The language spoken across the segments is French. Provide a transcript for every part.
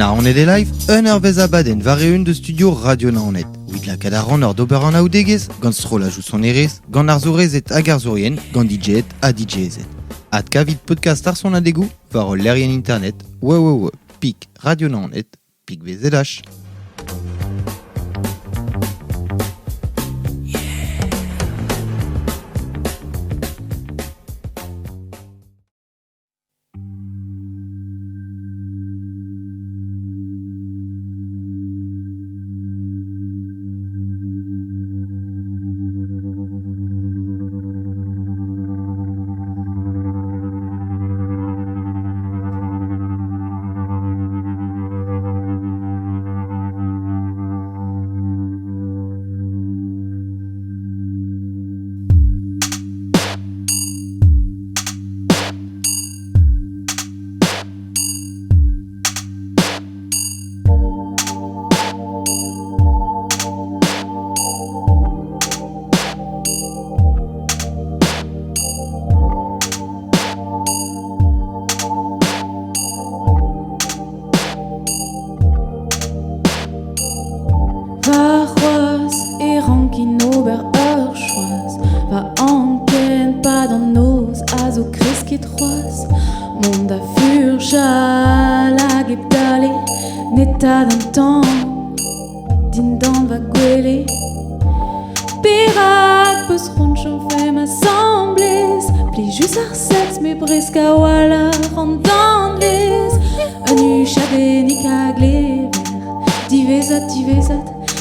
Naonet e live, un vez abaden var eun de studio Radio Naonet. Ouid la kadaran ur d'ober an aoudegez, gant strolajou son erez, gant arzourezet hag arzourien, gant DJet a DJezet. Ad kavid podcast ar son adegou, var ol lerien internet, pik Radio Naonet, pik VZH.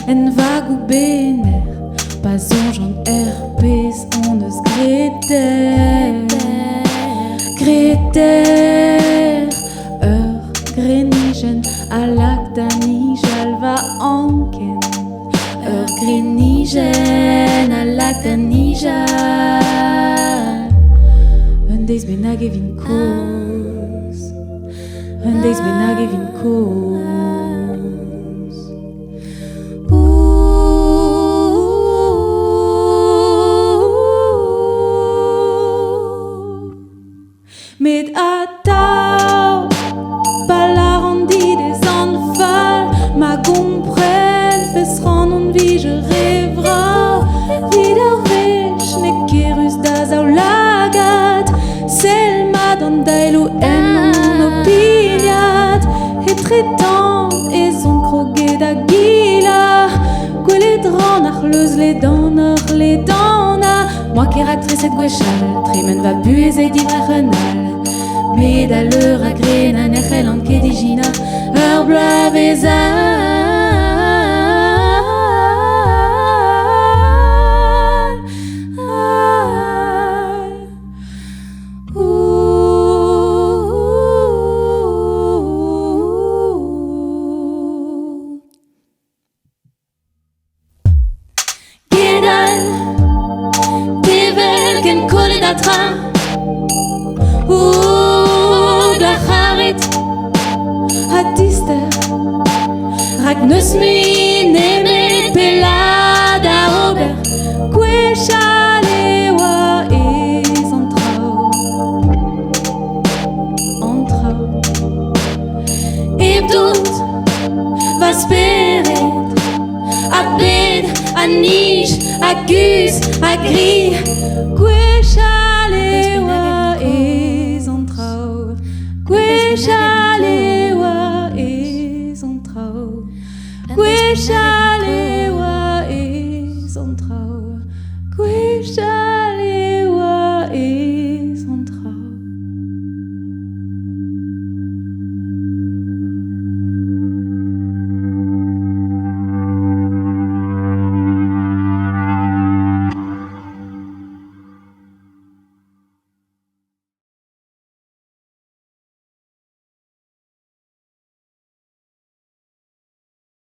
En vague ou bener, pas ongeant herpes on eus Greter, grenigen a lac danijal va anken. Grenigen a lac danijal. Un deiz benag evin koz, un deiz benag evin koz. Med atau balarandi des anfall ma comprenne fesran on vi je rêvera vidar vech ne kerus das au lagat selma dan dailo en opiniat et traitant et son croquet d'agila gweledran ar leuz les dents moi qui actrice et gwechal trimen va buez et divrechenal med a l'heure a gren an erc'hellant ket digina ur blavezal. Gedan, tevel ken kollet a train. Rag neus min emet pelad a ober gwechal e oa ez an trao ebdont va speret a bed a nij a gus a gri gwechal e oa ez an trao gwechal e oa ez an trao gwechal